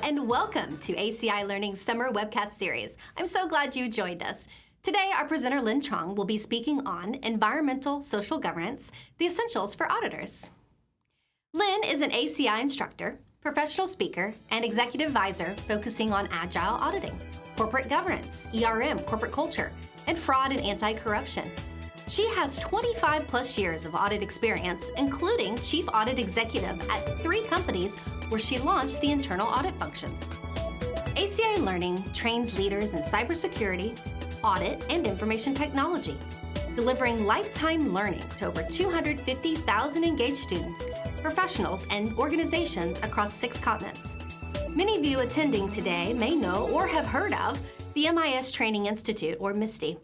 and welcome to ACI Learning's Summer Webcast Series. I'm so glad you joined us. Today, our presenter Linh Truong will be speaking on Environmental Social Governance, the Essentials for Auditors. Linh is an ACI instructor, professional speaker, and executive advisor focusing on agile auditing, corporate governance, ERM, corporate culture, and fraud and anti-corruption. She has 25 plus years of audit experience, including chief audit executive at 3 companies where she launched the internal audit functions. ACI Learning trains leaders in cybersecurity, audit, and information technology, delivering lifetime learning to over 250,000 engaged students, professionals, and organizations across 6 continents. Many of you attending today may know or have heard of the MIS Training Institute, or MISTI.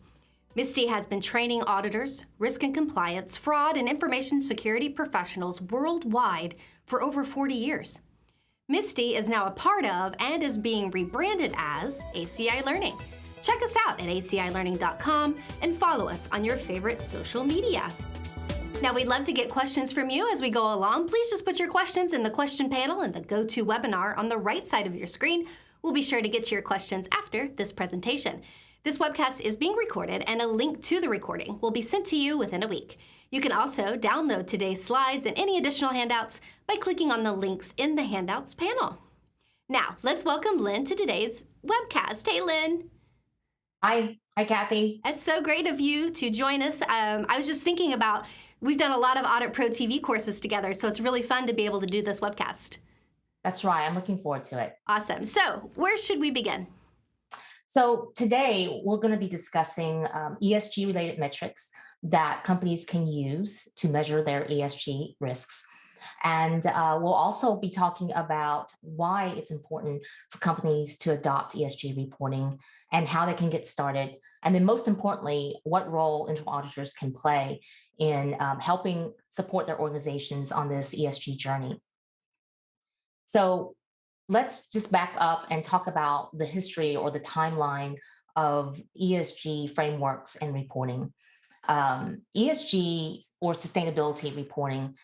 MISTI has been training auditors, risk and compliance, fraud, and information security professionals worldwide for over 40 years. MISTI is now a part of and is being rebranded as ACI Learning. Check us out at acilearning.com and follow us on your favorite social media. Now, we'd love to get questions from you as we go along. Please just put your questions in the question panel in the GoToWebinar on the right side of your screen. We'll be sure to get to your questions after this presentation. This webcast is being recorded, and a link to the recording will be sent to you within a week. You can also download today's slides and any additional handouts by clicking on the links in the handouts panel. Now, let's welcome Linh to today's webcast. Hey, Linh. Hi, Kathy. It's so great of you to join us. I was just thinking about, we've done a lot of Audit Pro TV courses together, so it's really fun to be able to do this webcast. That's right. I'm looking forward to it. Awesome. So where should we begin? So today we're going to be discussing ESG-related metrics that companies can use to measure their ESG risks. And we'll also be talking about why it's important for companies to adopt ESG reporting and how they can get started. And then most importantly, what role internal auditors can play in helping support their organizations on this ESG journey. So let's just back up and talk about the history or the timeline of ESG frameworks and reporting. ESG or sustainability reporting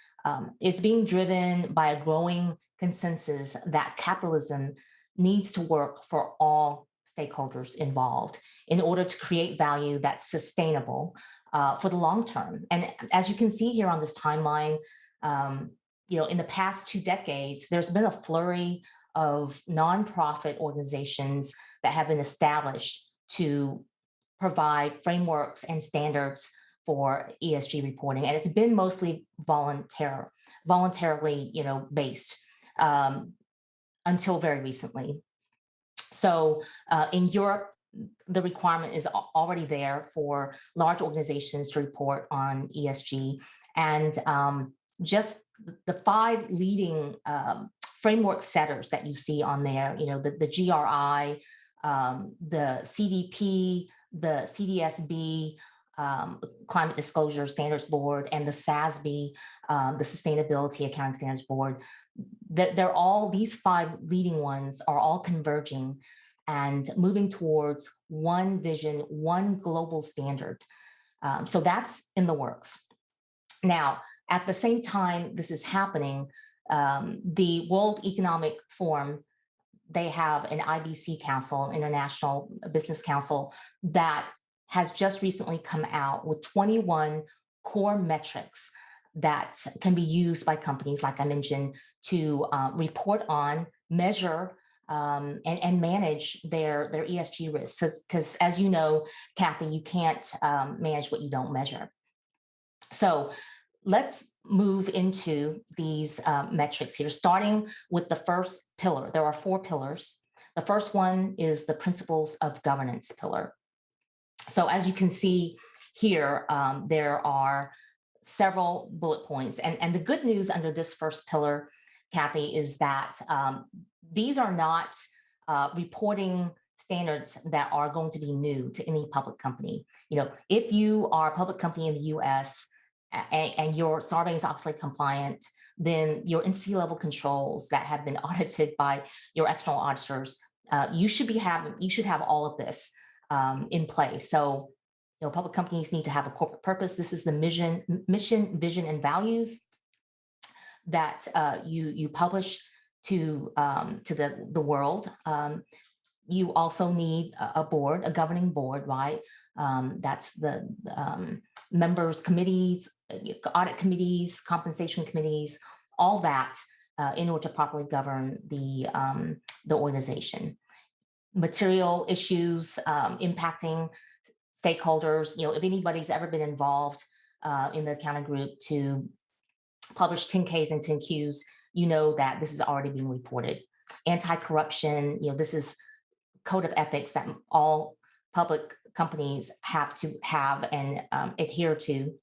is being driven by a growing consensus that capitalism needs to work for all stakeholders involved in order to create value that's sustainable for the long term. And as you can see here on this timeline, in the past 2 decades, there's been a flurry of nonprofit organizations that have been established to provide frameworks and standards for ESG reporting, and it's been mostly voluntarily, based until very recently. So in Europe, the requirement is already there for large organizations to report on ESG, and just the 5 leading framework setters that you see on there, the GRI, the CDP, the CDSB, Climate Disclosure Standards Board, and the SASB, the Sustainability Accounting Standards Board. They're all, these 5 leading ones are all converging and moving towards one vision, one global standard. So that's in the works. Now, at the same time this is happening, the World Economic Forum, they have an IBC Council, International Business Council, that has just recently come out with 21 core metrics that can be used by companies, like I mentioned, to report on, measure, and manage their ESG risks. Because as you know, Kathy, you can't manage what you don't measure. So let's move into these metrics here, starting with the first pillar. There are 4 pillars. The first one is the Principles of Governance pillar. So as you can see here, there are several bullet points. And the good news under this first pillar, Kathy, is that these are not reporting standards that are going to be new to any public company. If you are a public company in the US and you're Sarbanes-Oxley compliant, then your entity level controls that have been audited by your external auditors, you should have all of this in place. So, public companies need to have a corporate purpose. This is the mission, vision, and values that you publish. to the world. You also need a board, a governing board, right? That's the members committees, audit committees, compensation committees, all that in order to properly govern the organization. Material issues impacting stakeholders. If anybody's ever been involved in the accounting group to publish 10Ks and 10Qs, you know that this is already being reported. Anti-corruption, this is code of ethics that all public companies have to have and adhere to.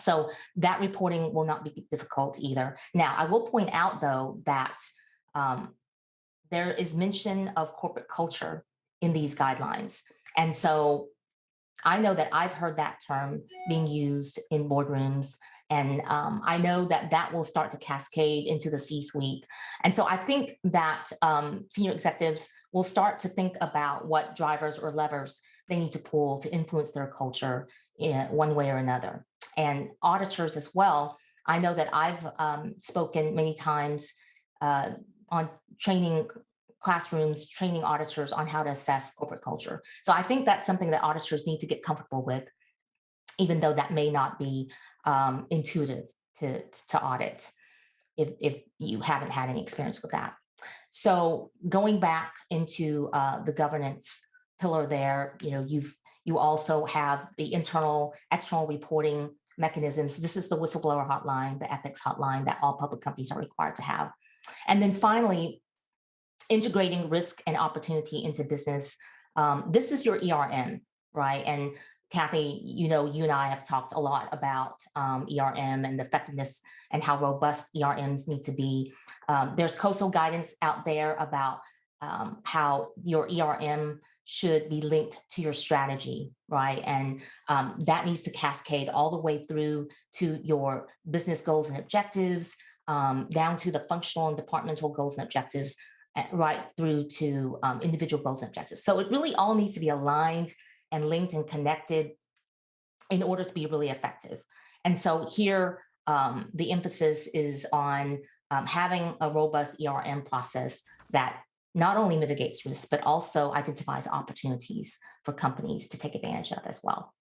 So that reporting will not be difficult either. Now, I will point out, though, that there is mention of corporate culture in these guidelines. And so I know that I've heard that term being used in boardrooms, and I know that that will start to cascade into the C-suite. And so I think that senior executives will start to think about what drivers or levers they need to pull to influence their culture in one way or another. And auditors as well. I know that I've spoken many times on training classrooms, training auditors on how to assess corporate culture. So I think that's something that auditors need to get comfortable with, even though that may not be intuitive to audit if you haven't had any experience with that. So going back into the governance pillar there, you also have the internal, external reporting mechanisms. This is the whistleblower hotline, the ethics hotline that all public companies are required to have. And then finally, integrating risk and opportunity into business. This is your ERM, right? And Kathy, you and I have talked a lot about ERM and the effectiveness and how robust ERMs need to be. There's COSO guidance out there about how your ERM should be linked to your strategy, right? And that needs to cascade all the way through to your business goals and objectives, down to the functional and departmental goals and objectives, right through to individual goals and objectives. So it really all needs to be aligned and linked and connected in order to be really effective. And so here, the emphasis is on having a robust ERM process that not only mitigates risk, but also identifies opportunities for companies to take advantage of as well.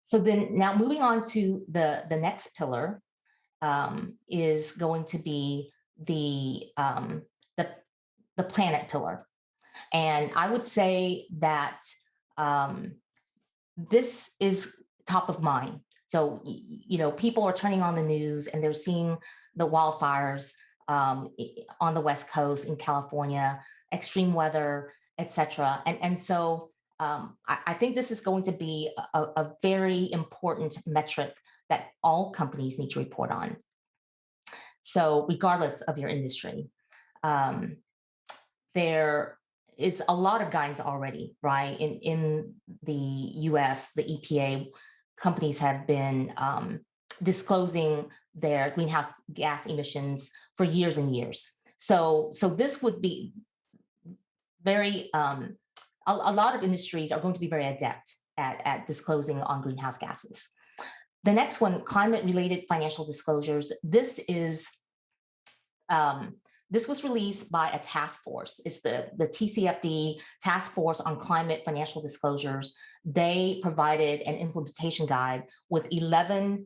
So then now moving on to the next pillar is going to be the planet pillar. And I would say that this is top of mind. So, people are turning on the news and they're seeing the wildfires on the West Coast in California, extreme weather, et cetera. And so I think this is going to be a very important metric that all companies need to report on. So regardless of your industry, there is a lot of guidance already, right? In the US, the EPA, companies have been disclosing their greenhouse gas emissions for years and years. So this would be very, a lot of industries are going to be very adept at disclosing on greenhouse gases. The next one, climate-related financial disclosures. This was released by a task force. It's the TCFD, Task Force on Climate Financial Disclosures. They provided an implementation guide with 11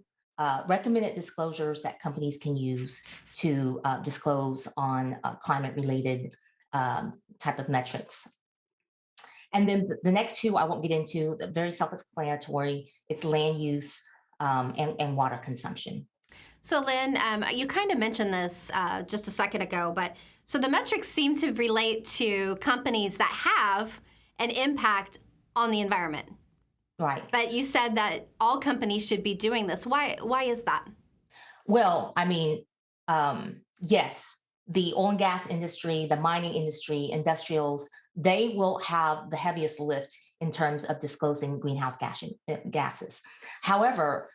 recommended disclosures that companies can use to disclose on climate-related type of metrics. And then the next two I won't get into, very self-explanatory. It's land use and water consumption. So Lynn, you kind of mentioned this just a second ago, but so the metrics seem to relate to companies that have an impact on the environment. Right. But you said that all companies should be doing this. Why is that? Well, I mean, yes, the oil and gas industry, the mining industry, industrials, they will have the heaviest lift in terms of disclosing greenhouse gases. However,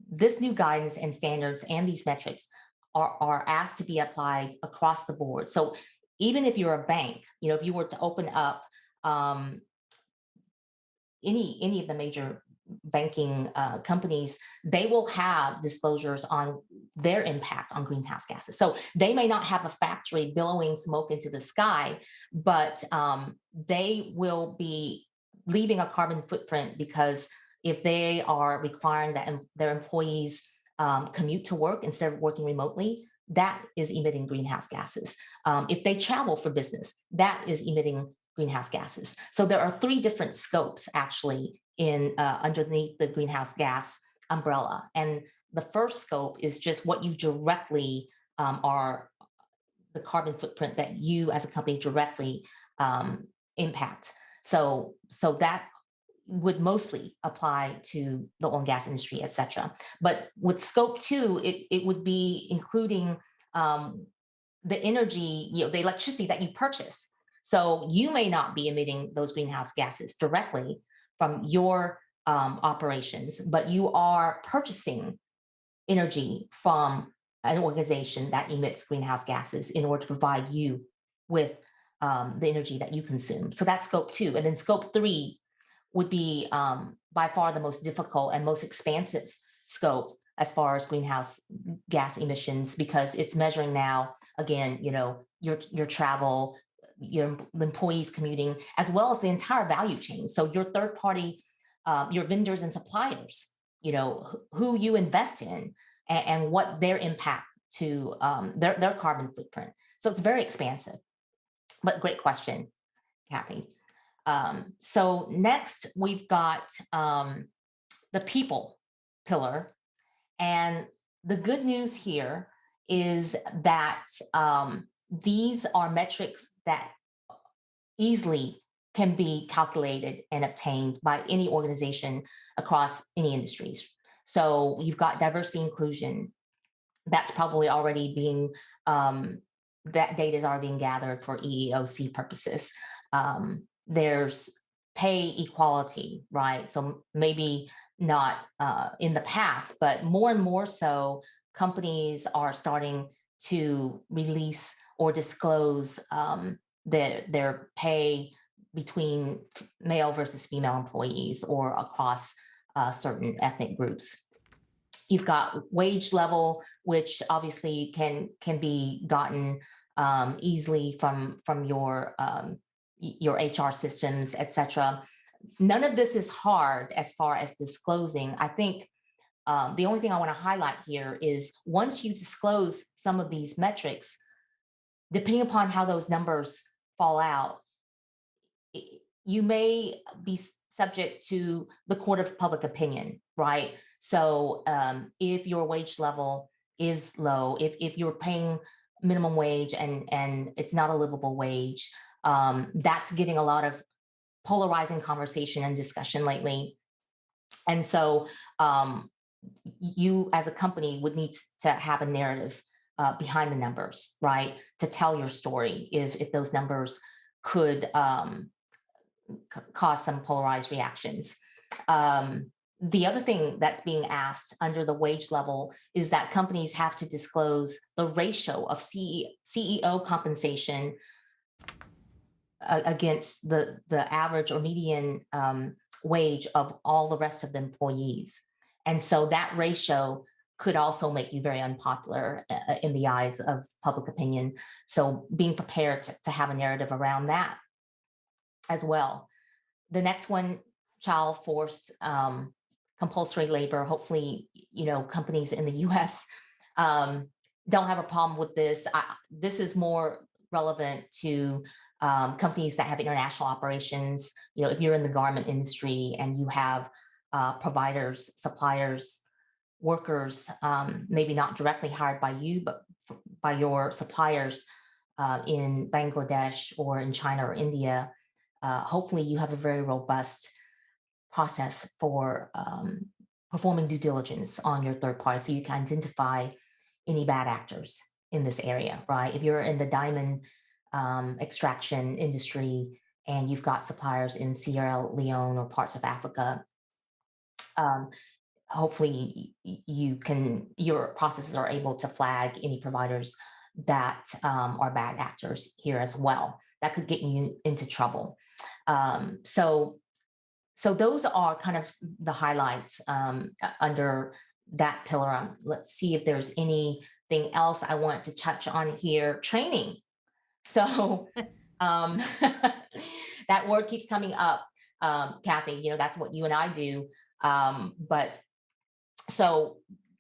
this new guidance and standards and these metrics are asked to be applied across the board. So even if you're a bank, if you were to open up any of the major banking companies, they will have disclosures on their impact on greenhouse gases. So they may not have a factory billowing smoke into the sky, but they will be leaving a carbon footprint, because if they are requiring that their employees commute to work instead of working remotely, that is emitting greenhouse gases. If they travel for business, that is emitting greenhouse gases. So there are 3 different scopes actually in underneath the greenhouse gas umbrella. And the first scope is just what you directly are the carbon footprint that you as a company directly impact. So that would mostly apply to the oil and gas industry, et cetera. But with scope 2, it would be including the energy, the electricity that you purchase. So you may not be emitting those greenhouse gases directly from your operations, but you are purchasing energy from an organization that emits greenhouse gases in order to provide you with the energy that you consume. So that's scope 2. And then scope 3 would be by far the most difficult and most expansive scope as far as greenhouse gas emissions, because it's measuring now, again, your travel, your employees commuting, as well as the entire value chain. So your third party, your vendors and suppliers, who you invest in, and what their impact to their carbon footprint. So it's very expansive, but great question, Kathy. So next we've got the people pillar. And the good news here is that these are metrics that easily can be calculated and obtained by any organization across any industries. So you've got diversity inclusion. That's probably already being, that data is already being gathered for EEOC purposes. There's pay equality, right? So maybe not in the past, but more and more so, companies are starting to release or disclose their pay between male versus female employees or across certain ethnic groups. You've got wage level, which obviously can be gotten easily from your HR systems, et cetera. None of this is hard as far as disclosing. I think the only thing I want to highlight here is once you disclose some of these metrics, depending upon how those numbers fall out, you may be subject to the court of public opinion, right? So if your wage level is low, if you're paying minimum wage and it's not a livable wage, that's getting a lot of polarizing conversation and discussion lately. And so you as a company would need to have a narrative behind the numbers, right? To tell your story if those numbers could cause some polarized reactions. The other thing that's being asked under the wage level is that companies have to disclose the ratio of CEO compensation against the average or median wage of all the rest of the employees. And so that ratio could also make you very unpopular in the eyes of public opinion. So being prepared to have a narrative around that as well. The next one, child forced compulsory labor. Hopefully, companies in the US don't have a problem with this. This is more relevant to companies that have international operations. If you're in the garment industry and you have providers, suppliers, workers, maybe not directly hired by you, but by your suppliers in Bangladesh or in China or India, hopefully you have a very robust process for performing due diligence on your third party so you can identify any bad actors in this area, right? If you're in the diamond extraction industry and you've got suppliers in Sierra Leone or parts of Africa, hopefully your processes are able to flag any providers that are bad actors here as well. That could get you into trouble. So So those are kind of the highlights under that pillar. Let's see if there's anything else I want to touch on here. Training. So um, that word keeps coming up, Kathy. That's what you and I do. But so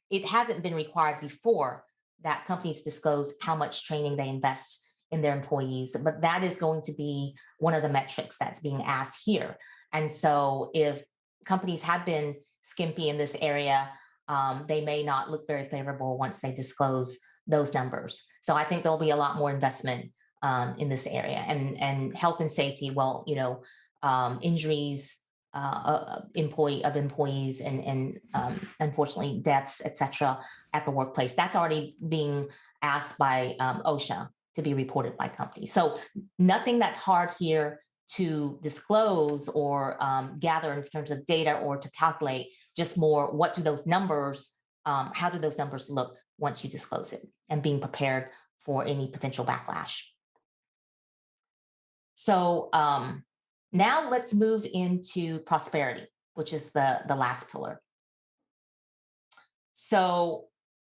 it hasn't been required before that companies disclose how much training they invest in their employees, but that is going to be one of the metrics that's being asked here. And so if companies have been skimpy in this area, they may not look very favorable once they disclose those numbers. So I think there'll be a lot more investment in this area, and health and safety. Well, injuries, employees, and unfortunately deaths, etc., at the workplace. That's already being asked by OSHA to be reported by companies. So nothing that's hard here to disclose or gather in terms of data or to calculate. Just more, what do those numbers? How do those numbers look once you disclose it, and being prepared for any potential backlash. So now let's move into prosperity, which is the last pillar. So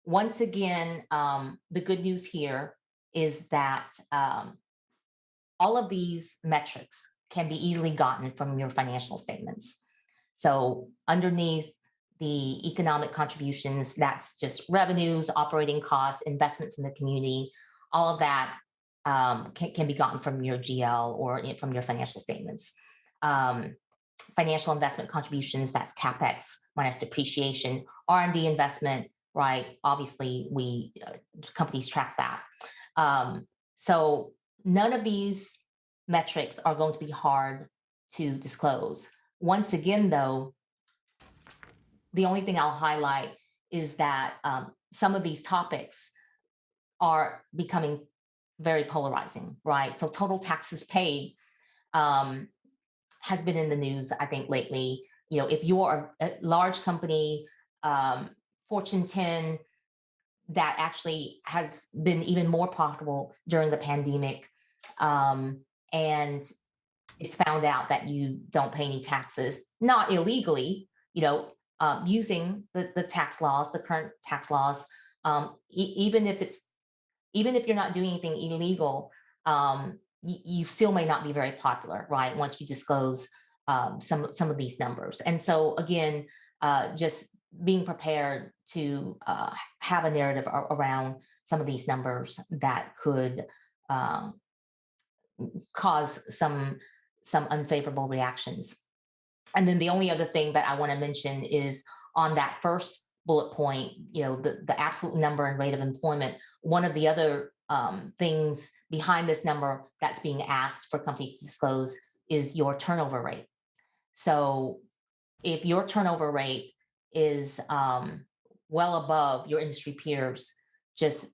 once again, the good news here is that all of these metrics can be easily gotten from your financial statements. So underneath the economic contributions, that's just revenues, operating costs, investments in the community, all of that can be gotten from your GL or from your financial statements. Financial investment contributions, that's CapEx minus depreciation. R&D investment, right? Obviously, companies track that. So none of these metrics are going to be hard to disclose. Once again, though, the only thing I'll highlight is that some of these topics are becoming very polarizing, right? So total taxes paid has been in the news, I think, lately. If you're a large company, Fortune 10, that actually has been even more profitable during the pandemic, and it's found out that you don't pay any taxes, not illegally, using the tax laws, the current tax laws, even if you're not doing anything illegal, you still may not be very popular, right? Once you disclose some of these numbers. And so again, just being prepared to have a narrative around some of these numbers that could cause some unfavorable reactions. And then the only other thing that I want to mention is on that first bullet point, the absolute number and rate of employment. One of the other things behind this number that's being asked for companies to disclose is your turnover rate. So if your turnover rate is well above your industry peers, just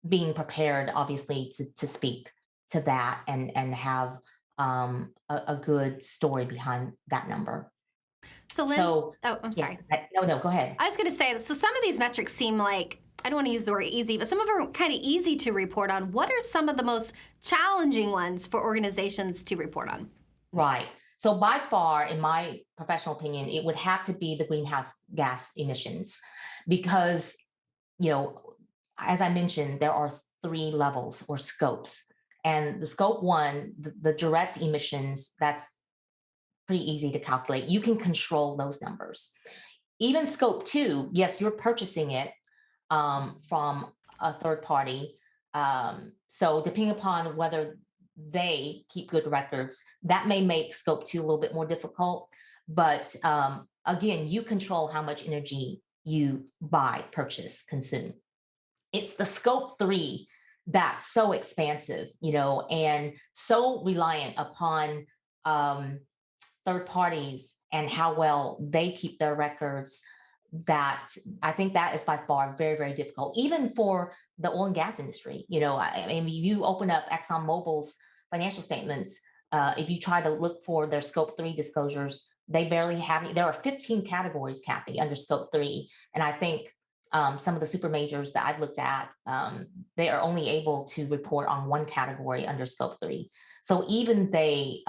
being prepared, obviously, to speak to that and have a good story behind that number. So, Lynn, I'm sorry. No, go ahead. I was going to say, so some of these metrics seem like, I don't want to use the word easy, but some of them are kind of easy to report on. What are some of the most challenging ones for organizations to report on? Right. So by far, in my professional opinion, it would have to be the greenhouse gas emissions, because, as I mentioned, there are 3 levels or scopes. And the scope 1, the direct emissions, that's pretty easy to calculate. You can control those numbers. Even scope 2, yes, you're purchasing it from a third party. So depending upon whether they keep good records, that may make scope 2 a little bit more difficult. But again, you control how much energy you buy, purchase, consume. It's the scope 3 that's so expansive, and so reliant upon third parties and how well they keep their records, that I think that is by far very, very difficult, even for the oil and gas industry. I mean, you open up ExxonMobil's financial statements, if you try to look for their scope 3 disclosures, they barely have any. There are 15 categories, Kathy, under scope 3. And I think some of the super majors that I've looked at, they are only able to report on 1 category under scope 3. So even they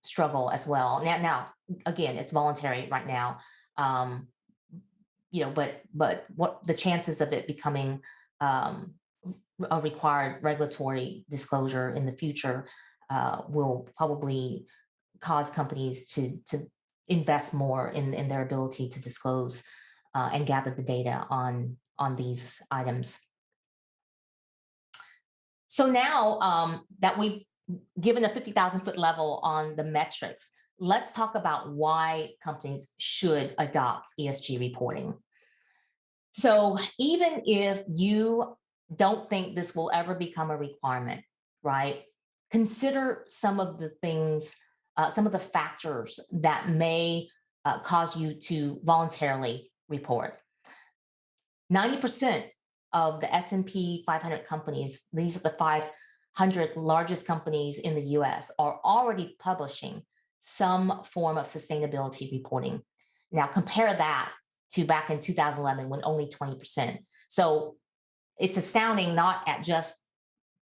struggle as well. Now, again, it's voluntary right now, but what the chances of it becoming a required regulatory disclosure in the future will probably cause companies to invest more in their ability to disclose and gather the data on these items. So now that we've given a 50,000-foot level on the metrics, let's talk about why companies should adopt ESG reporting. So even if you don't think this will ever become a requirement, right? Consider some of the things, some of the factors that may cause you to voluntarily report. 90% of the S&P 500 companies, these are the 500 largest companies in the US, are already publishing some form of sustainability reporting. Now compare that to back in 2011 when only 20%. So it's astounding, not at just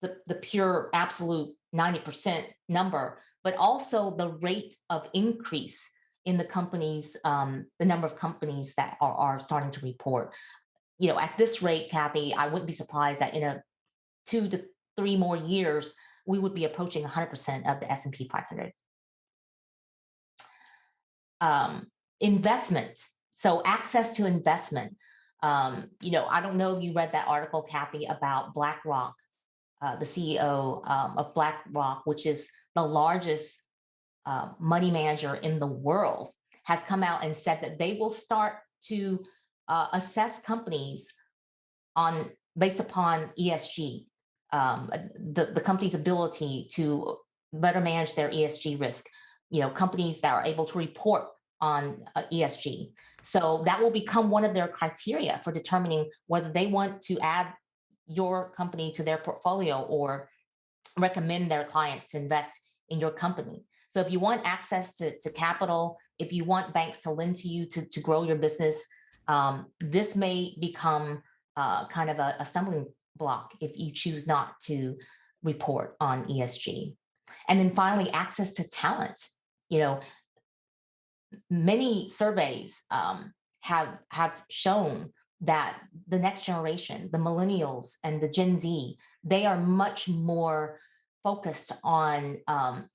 the pure absolute 90% number, but also the rate of increase in the companies, the number of companies that are starting to report. At this rate, Kathy, I wouldn't be surprised that in a 2 to 3 more years, we would be approaching 100% of the S&P 500. Investment. So access to investment. I don't know if you read that article, Kathy, about BlackRock, the CEO of BlackRock, which is the largest money manager in the world, has come out and said that they will start to assess companies based upon ESG, the company's ability to better manage their ESG risk. Companies that are able to report on ESG. So that will become one of their criteria for determining whether they want to add your company to their portfolio or recommend their clients to invest in your company. So if you want access to capital, if you want banks to lend to you to grow your business, this may become kind of a stumbling block if you choose not to report on ESG. And then finally, access to talent. Many surveys have shown that the next generation, the millennials and the Gen Z, they are much more focused on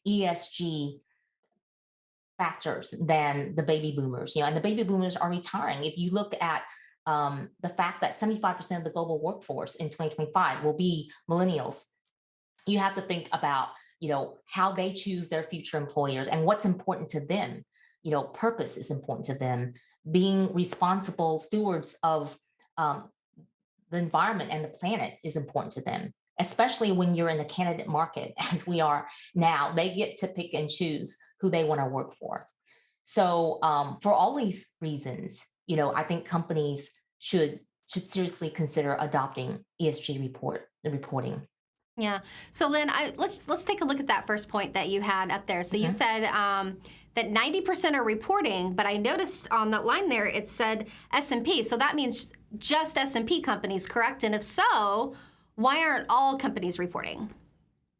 ESG factors than the baby boomers. And the baby boomers are retiring. If you look at the fact that 75% of the global workforce in 2025 will be millennials, you have to think about how they choose their future employers and what's important to them. Purpose is important to them. Being responsible stewards of the environment and the planet is important to them, especially when you're in a candidate market, as we are now. They get to pick and choose who they want to work for. So for all these reasons, I think companies should seriously consider adopting ESG reporting. Yeah. So Lynn, let's take a look at that first point that you had up there. So you said that 90% are reporting, but I noticed on that line there it said S&P. So that means just S&P companies, correct? And if so, why aren't all companies reporting?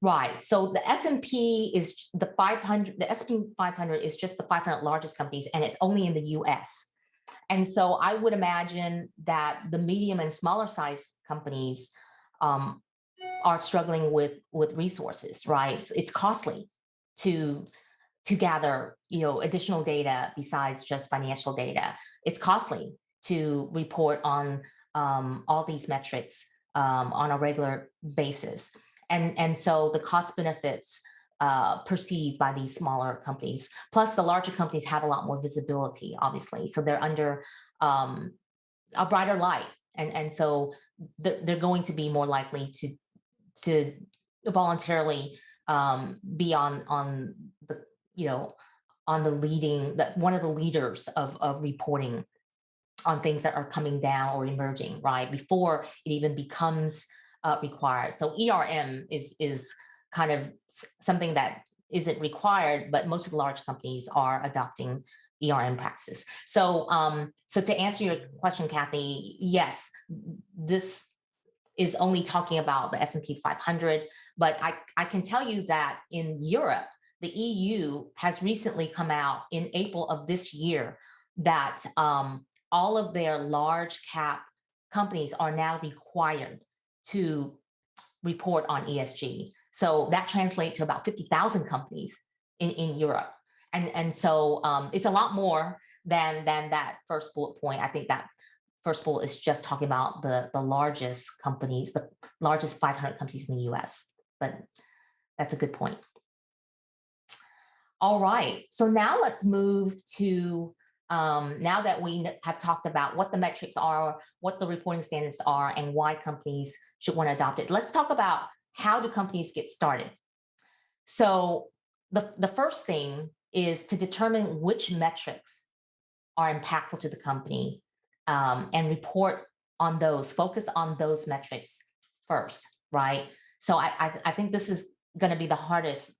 Right. So the S&P is the 500. The S&P 500 is just the 500 largest companies, and it's only in the U.S. And so I would imagine that the medium and smaller size companies are struggling with resources. Right. It's costly to gather additional data besides just financial data. It's costly to report on all these metrics on a regular basis. And so the cost benefits perceived by these smaller companies, plus the larger companies have a lot more visibility, obviously. So they're under a brighter light. And so they're going to be more likely to voluntarily be on the, on the leading, one of the leaders of reporting on things that are coming down or emerging, right, before it even becomes required. So ERM is kind of something that isn't required, but most of the large companies are adopting ERM practices. So, so to answer your question, Kathy, yes, this is only talking about the S&P 500, but I can tell you that in Europe, the EU has recently come out in April of this year that all of their large cap companies are now required to report on ESG. So that translates to about 50,000 companies in Europe. And so it's a lot more than that first bullet point. I think that first bullet is just talking about the largest companies, the largest 500 companies in the US. But that's a good point. All right, so now let's move to, now that we have talked about what the metrics are, what the reporting standards are, and why companies should want to adopt it, let's talk about how do companies get started. So the first thing is to determine which metrics are impactful to the company, and report on those, focus on those metrics first, right? So I think this is going to be the hardest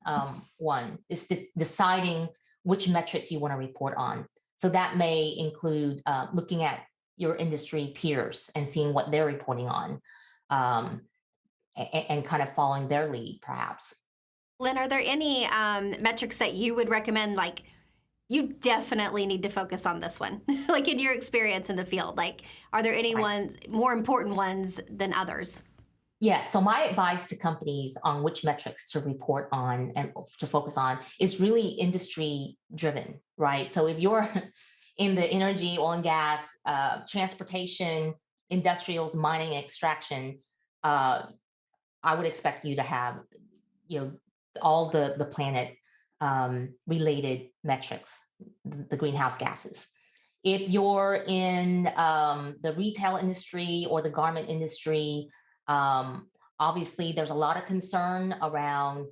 one, is deciding which metrics you want to report on. So that may include looking at your industry peers and seeing what they're reporting on, and kind of following their lead, perhaps. Lynn, are there any metrics that you would recommend, like, you definitely need to focus on this one, like in your experience in the field? Like, are there any ones, more important ones than others? Yeah, so my advice to companies on which metrics to report on and to focus on is really industry driven, right? So if you're in the energy, oil and gas, transportation, industrials, mining, extraction, I would expect you to have, all the planet related metrics, the greenhouse gases. If you're in the retail industry or the garment industry, obviously there's a lot of concern around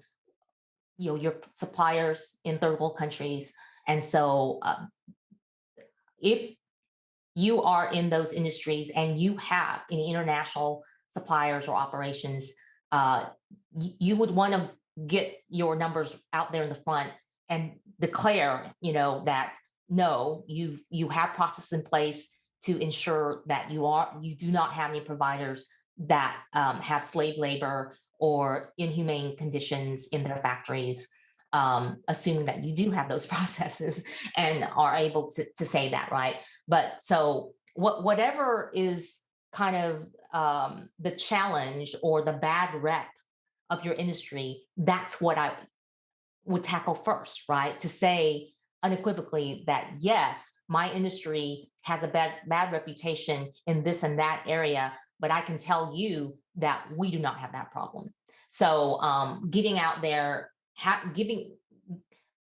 your suppliers in third world countries. And so if you are in those industries and you have any international suppliers or operations, you would want to get your numbers out there in the front and declare, that no, you have processes in place to ensure that you do not have any providers that have slave labor or inhumane conditions in their factories, assuming that you do have those processes and are able to say that, right? But so whatever is kind of the challenge or the bad rep of your industry, that's what I would tackle first, right? To say unequivocally that, yes, my industry has a bad reputation in this and that area, but I can tell you that we do not have that problem. So getting out there,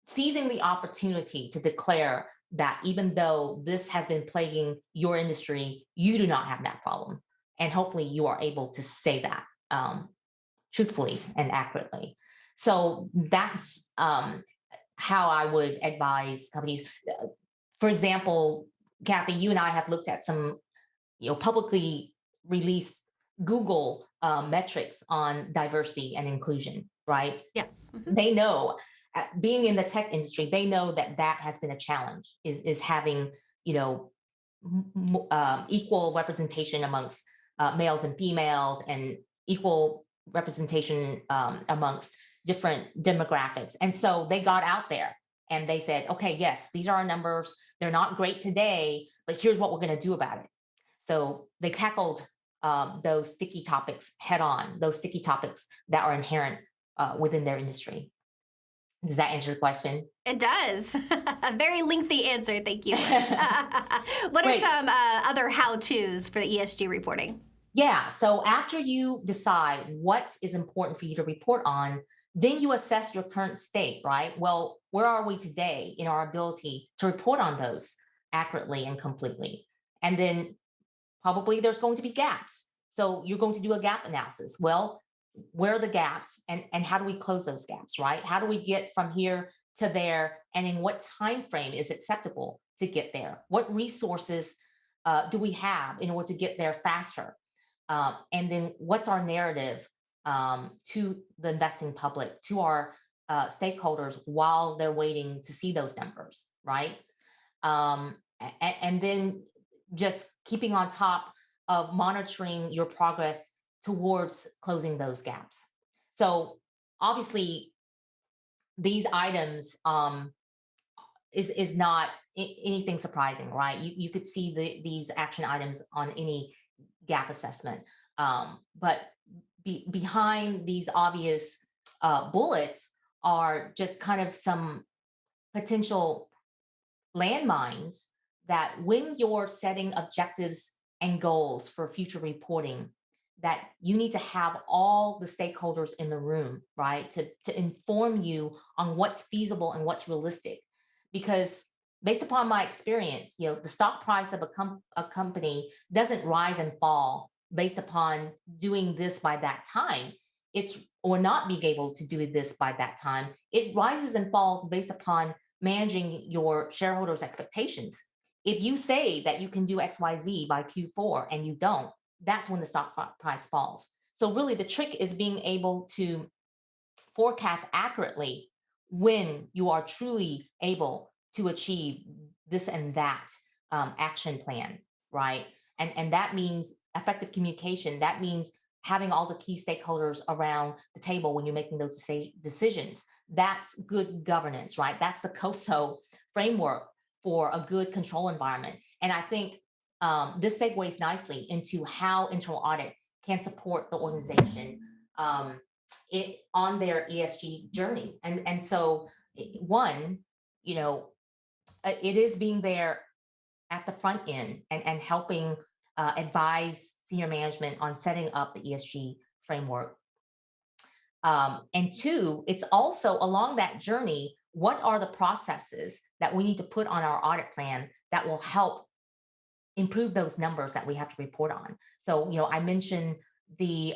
seizing the opportunity to declare that even though this has been plaguing your industry, you do not have that problem. And hopefully you are able to say that truthfully and accurately. So that's how I would advise companies. For example, Kathy, you and I have looked at some publicly released Google metrics on diversity and inclusion, right? Yes. Mm-hmm. They know, being in the tech industry, they know that has been a challenge, is having equal representation amongst males and females, and equal representation amongst different demographics. And so they got out there and they said, okay, yes, these are our numbers. They're not great today, but here's what we're going to do about it. So they tackled those sticky topics head on, those sticky topics that are inherent within their industry. Does that answer your question? It does. A very lengthy answer. Thank you. What Great. are some other how-tos for the ESG reporting? Yeah. So after you decide what is important for you to report on, then you assess your current state, right? Well, where are we today in our ability to report on those accurately and completely? And then probably there's going to be gaps. So you're going to do a gap analysis. Well, where are the gaps, and how do we close those gaps, right? How do we get from here to there, and in what time frame is acceptable to get there? What resources do we have in order to get there faster? And then what's our narrative to the investing public, to our stakeholders while they're waiting to see those numbers, right? And then just keeping on top of monitoring your progress towards closing those gaps. So obviously, these items is not anything surprising, right? You could see these action items on any gap assessment. But behind these obvious bullets are just kind of some potential landmines that when you're setting objectives and goals for future reporting, that you need to have all the stakeholders in the room, right? To inform you on what's feasible and what's realistic. Because based upon my experience, the stock price of a company doesn't rise and fall based upon doing this by that time. It's or not being able to do this by that time. It rises and falls based upon managing your shareholders' expectations. If you say that you can do XYZ by Q4 and you don't, that's when the stock price falls. So really the trick is being able to forecast accurately when you are truly able to achieve this and that action plan, right? And that means effective communication. That means having all the key stakeholders around the table when you're making those decisions. That's good governance, right? That's the COSO framework for a good control environment. And I think this segues nicely into how internal audit can support the organization on their ESG journey. And so one, it is being there at the front end and helping advise senior management on setting up the ESG framework. And two, it's also along that journey, what are the processes that we need to put on our audit plan that will help improve those numbers that we have to report on? So, I mentioned the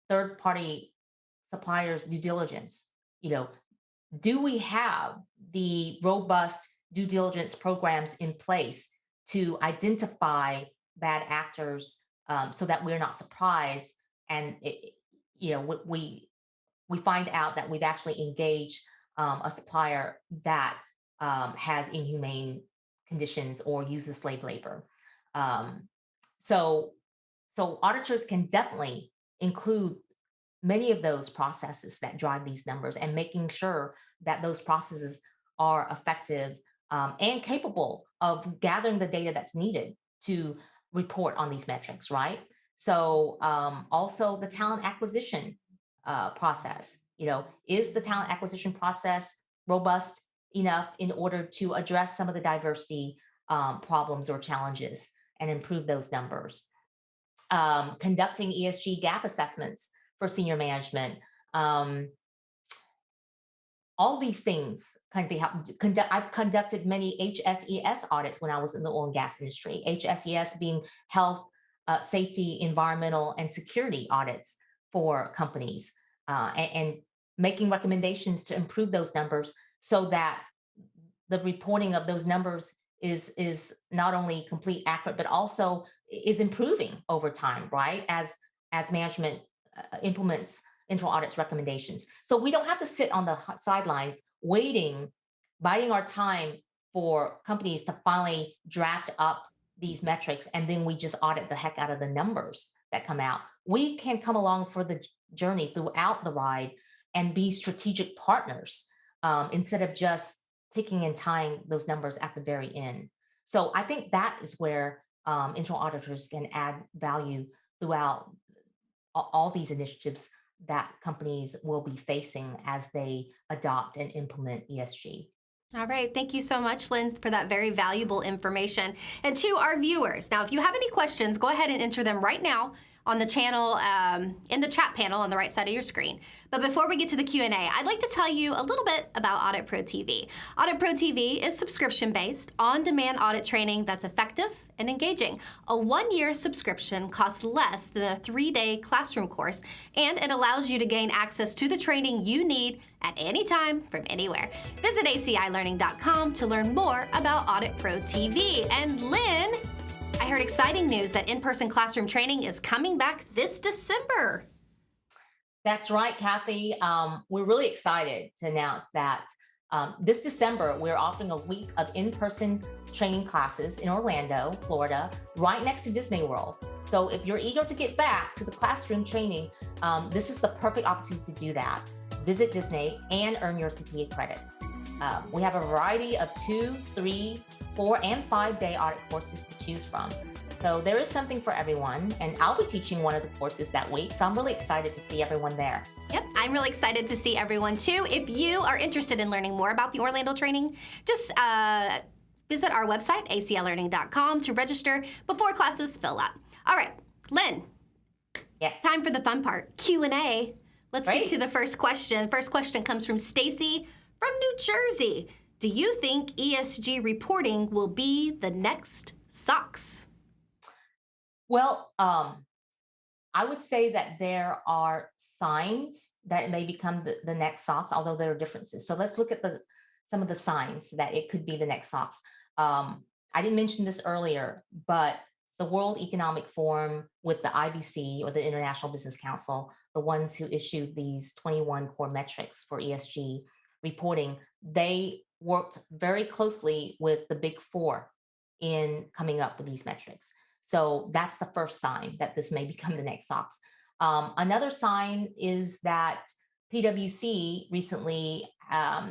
third-party suppliers due diligence. Do we have the robust due diligence programs in place to identify bad actors so that we're not surprised and we find out that we've actually engaged a supplier that has inhumane conditions or uses slave labor. So auditors can definitely include many of those processes that drive these numbers and making sure that those processes are effective and capable of gathering the data that's needed to report on these metrics, right? So also the talent acquisition process, is the talent acquisition process robust enough in order to address some of the diversity problems or challenges and improve those numbers? Conducting ESG gap assessments for senior management. All these things can be helped. I've conducted many HSES audits when I was in the oil and gas industry. HSES being health, safety, environmental, and security audits for companies, and making recommendations to improve those numbers so that the reporting of those numbers is not only complete, accurate, but also is improving over time, right? As management implements internal audit's recommendations. So we don't have to sit on the sidelines waiting, biding our time for companies to finally draft up these metrics, and then we just audit the heck out of the numbers that come out. We can come along for the journey throughout the ride and be strategic partners instead of just ticking and tying those numbers at the very end. So I think that is where internal auditors can add value throughout all these initiatives that companies will be facing as they adopt and implement ESG. All right. Thank you so much, Lynn, for that very valuable information. And to our viewers, now, if you have any questions, go ahead and enter them right now on the channel, in the chat panel on the right side of your screen. But before we get to the Q&A, I'd like to tell you a little bit about Audit Pro TV. Audit Pro TV is subscription-based, on-demand audit training that's effective and engaging. A 1-year subscription costs less than a 3-day classroom course, and it allows you to gain access to the training you need at any time from anywhere. Visit acilearning.com to learn more about Audit Pro TV. And Lynn, I heard exciting news that in-person classroom training is coming back this December. That's right, Kathy. We're really excited to announce that this December, we're offering a week of in-person training classes in Orlando, Florida, right next to Disney World. So if you're eager to get back to the classroom training, this is the perfect opportunity to do that. visit Disney, and earn your CPA credits. We have a variety of 2, 3, 4, and 5-day audit courses to choose from. So there is something for everyone, and I'll be teaching one of the courses that week, so I'm really excited to see everyone there. Yep, I'm really excited to see everyone too. If you are interested in learning more about the Orlando training, just visit our website, acillearning.com, to register before classes fill up. All right, Lynn. Yes. Time for the fun part, Q&A. Let's Great. get to the first question. First question comes from Stacy from New Jersey. Do you think ESG reporting will be the next SOX? Well, I would say that there are signs that it may become the next SOX, although there are differences. So let's look at some of the signs that it could be the next SOX. I didn't mention this earlier, but the World Economic Forum with the IBC, or the International Business Council, the ones who issued these 21 core metrics for ESG reporting, they worked very closely with the Big Four in coming up with these metrics. So that's the first sign that this may become the next SOX. Another sign is that PwC recently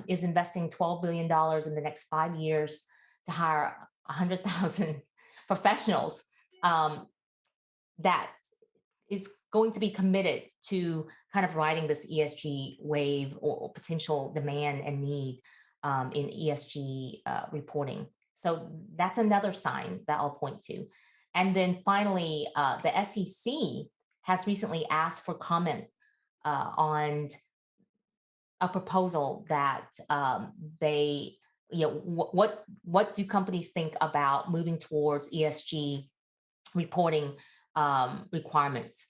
is investing $12 billion in the next 5 years to hire 100,000 professionals that is going to be committed to kind of riding this ESG wave, or potential demand and need in ESG reporting. So that's another sign that I'll point to. And then finally, the SEC has recently asked for comment on a proposal that what do companies think about moving towards ESG reporting requirements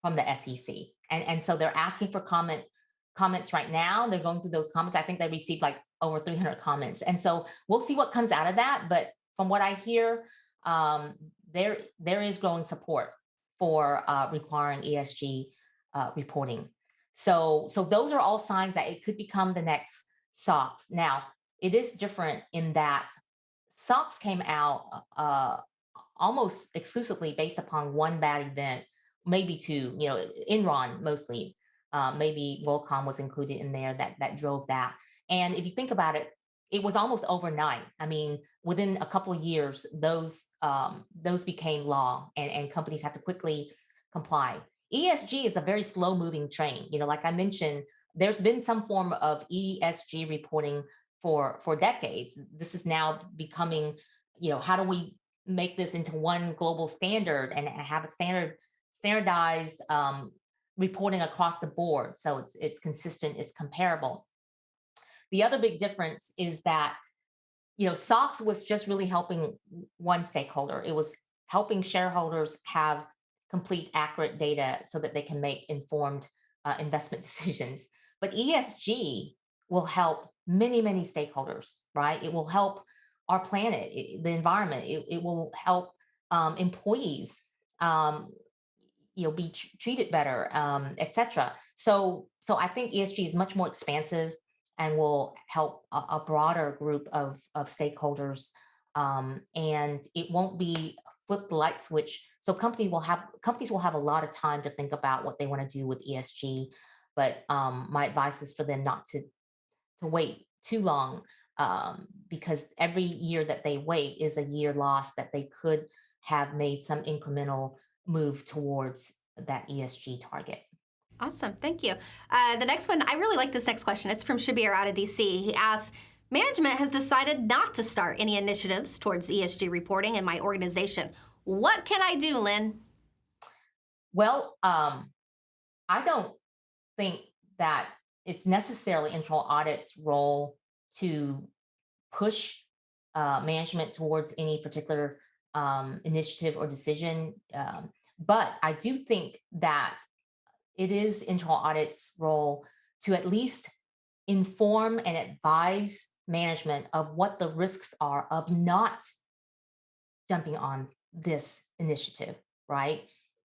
from the SEC. And so they're asking for comments right now. They're going through those comments. I think they received like over 300 comments. And so we'll see what comes out of that. But from what I hear, there is growing support for requiring ESG reporting. So those are all signs that it could become the next SOX. Now, it is different in that SOX came out almost exclusively based upon one bad event, maybe two, Enron mostly. Maybe WorldCom was included in there that drove that. And if you think about it, it was almost overnight. I mean, within a couple of years, those became law, and companies had to quickly comply. ESG is a very slow moving train. Like I mentioned, there's been some form of ESG reporting for decades. This is now becoming, how do we make this into one global standard and have a standardized reporting across the board, so it's consistent, it's comparable. The other big difference is that SOX was just really helping one stakeholder. It was helping shareholders have complete, accurate data so that they can make informed investment decisions. But ESG will help many, many stakeholders, right? It will help our planet, the environment. It will help employees, be treated better, etc. So I think ESG is much more expansive and will help a broader group of stakeholders, and it won't be flip the light switch. So companies will have a lot of time to think about what they want to do with ESG. But my advice is for them not to wait too long, because every year that they wait is a year lost that they could have made some incremental move towards that ESG target. Awesome, thank you. The next one, I really like this next question. It's from Shabir out of DC. He asks, management has decided not to start any initiatives towards ESG reporting in my organization. What can I do, Lynn? Well, I don't think that it's necessarily internal audit's role to push management towards any particular initiative or decision. But I do think that it is internal audit's role to at least inform and advise management of what the risks are of not jumping on this initiative, right?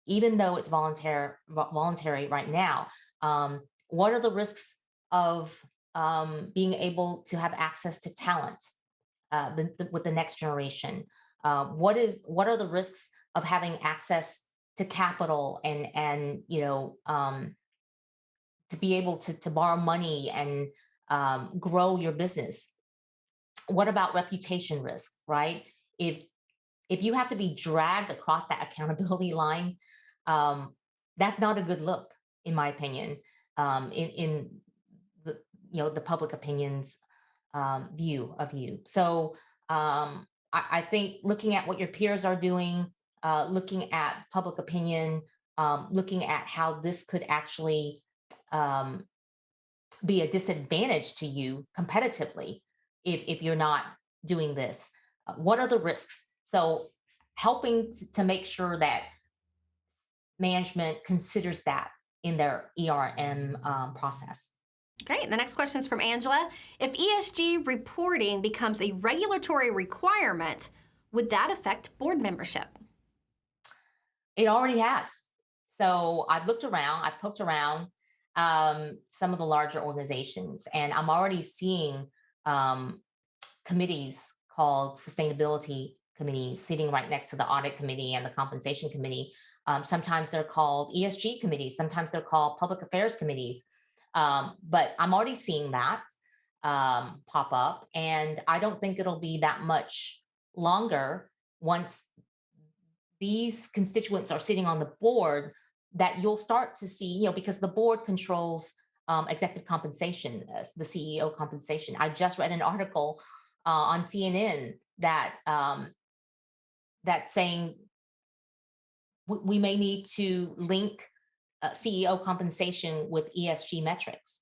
Even though it's voluntary right now, what are the risks of being able to have access to talent with the next generation? What are the risks of having access to capital and to be able to borrow money and grow your business. What about reputation risk, right? If if you have to be dragged across that accountability line, um, that's not a good look, in my opinion, in the the public opinion's view of you. So I think looking at what your peers are doing, looking at public opinion, looking at how this could actually um, be a disadvantage to you competitively if you're not doing this. What are the risks? So helping to make sure that management considers that in their ERM process. Great. The next question is from Angela. If ESG reporting becomes a regulatory requirement, would that affect board membership? It already has. So I've looked around, I've poked around some of the larger organizations, and I'm already seeing um, committees called sustainability committees sitting right next to the audit committee and the compensation committee. Sometimes they're called ESG committees, sometimes they're called public affairs committees. But I'm already seeing that pop up, and I don't think it'll be that much longer once these constituents are sitting on the board that you'll start to see, because the board controls executive compensation, the CEO compensation. I just read an article on CNN that's saying we may need to link CEO compensation with ESG metrics.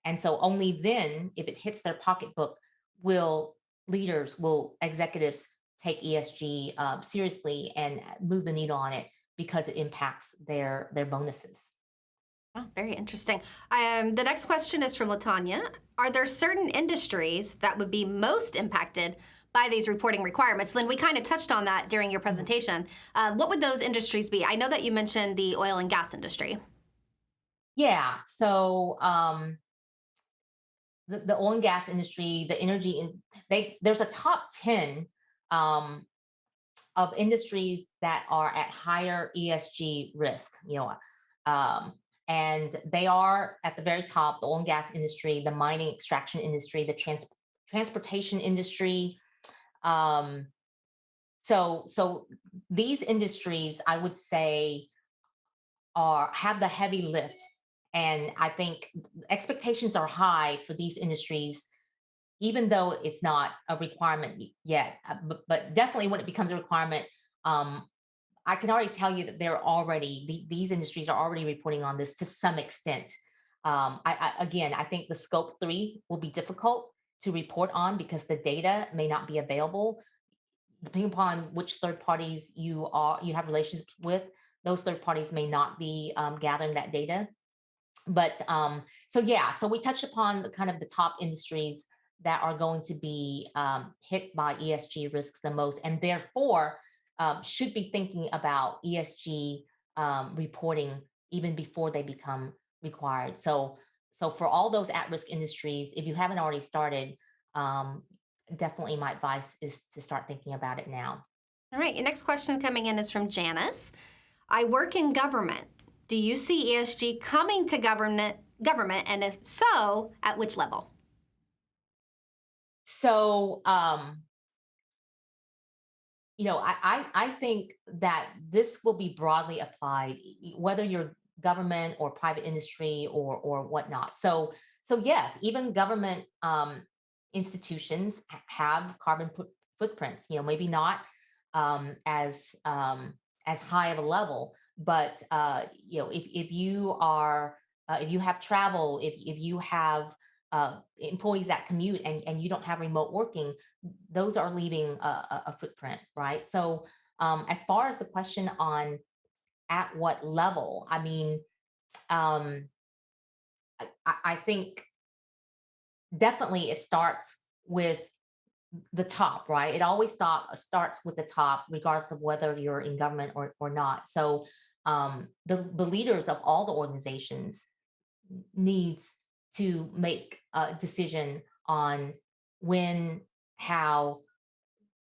And so only then, if it hits their pocketbook, will will executives take ESG seriously and move the needle on it because it impacts their bonuses. Oh, very interesting. The next question is from Latanya. Are there certain industries that would be most impacted by these reporting requirements? Lynn, we kind of touched on that during your presentation. What would those industries be? I know that you mentioned the oil and gas industry. Yeah. So the oil and gas industry, the energy, there's a top 10 um, of industries that are at higher ESG risk, um, and they are at the very top: the oil and gas industry, the mining extraction industry, the transportation industry. Um, so these industries, I would say, are have the heavy lift, and I think expectations are high for these industries, even though it's not a requirement yet. But definitely when it becomes a requirement, um, I can already tell you that these industries are already reporting on this to some extent. Again, I think the scope 3 will be difficult to report on because the data may not be available. Depending upon which third parties you have relationships with, those third parties may not be gathering that data. But so yeah, so we touched upon kind of the top industries that are going to be hit by ESG risks the most, and therefore should be thinking about ESG reporting even before they become required. So for all those at-risk industries, if you haven't already started, um, definitely my advice is to start thinking about it now. All right, your next question coming in is from Janice. I work in government. Do you see ESG coming to government, and if so, at which level? So I think that this will be broadly applied, whether you're government or private industry or whatnot. So yes, even government institutions have carbon footprints. Maybe not as high of a level, but if you are if you have travel, if you have employees that commute and you don't have remote working, those are leaving a footprint, right? So, as far as the question on at what level, I mean, um, I think definitely it starts with the top, right? It always starts with the top, regardless of whether you're in government or not. So, the leaders of all the organizations needs to make a decision on when, how,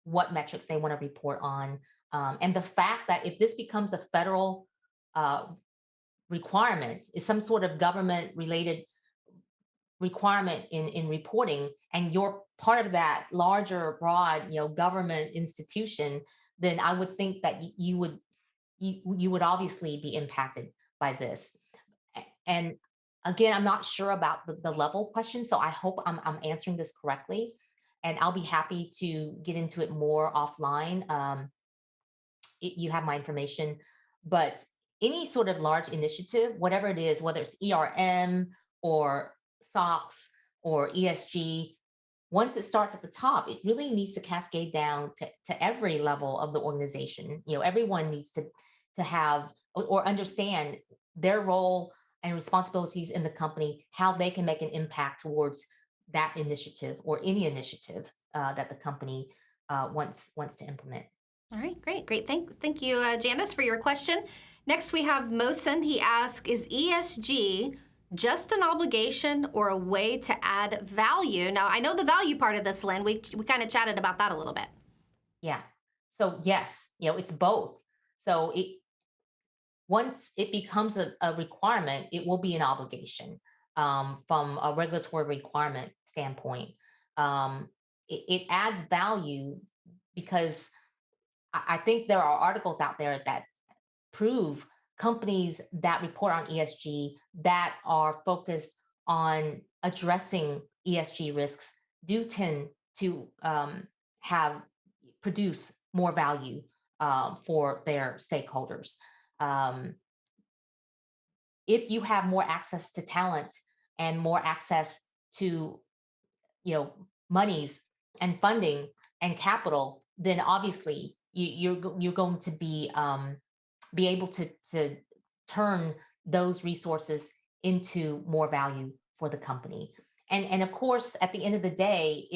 what metrics they want to report on. And the fact that if this becomes a federal uh, requirement, is some sort of government related requirement in reporting, and you're part of that larger, broad, government institution, then I would think that you would obviously be impacted by this. And again, I'm not sure about the level question, so I hope I'm answering this correctly. And I'll be happy to get into it more offline. You have my information, but any sort of large initiative, whatever it is, whether it's ERM or SOX or ESG, once it starts at the top, it really needs to cascade down to every level of the organization. Everyone needs to have or understand their role and responsibilities in the company, how they can make an impact towards that initiative or any initiative that the company wants to implement. All right, great. Thank you, Janice, for your question. Next, we have Mosen. He asks, is ESG just an obligation or a way to add value? Now, I know the value part of this, Lynn. We kind of chatted about that a little bit. Yeah. So yes, it's both. So once it becomes a requirement, it will be an obligation from a regulatory requirement standpoint. It adds value because I think there are articles out there that prove companies that report on ESG that are focused on addressing ESG risks do tend to produce more value for their stakeholders. If you have more access to talent and more access to monies and funding and capital, then obviously you're going to be able to turn those resources into more value for the company. And of course, at the end of the day,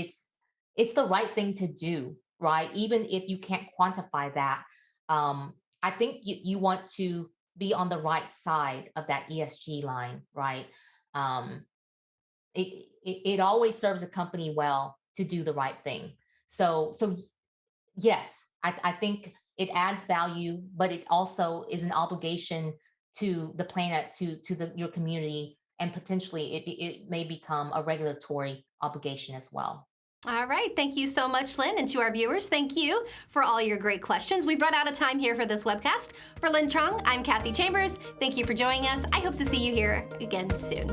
it's the right thing to do, right? Even if you can't quantify that, I think you want to be on the right side of that ESG line, right? It always serves a company well to do the right thing. So yes, I think it adds value, but it also is an obligation to the planet, to your community, and potentially it may become a regulatory obligation as well. All right. Thank you so much, Lynn. And to our viewers, thank you for all your great questions. We've run out of time here for this webcast. For Linh Truong, I'm Kathy Chambers. Thank you for joining us. I hope to see you here again soon.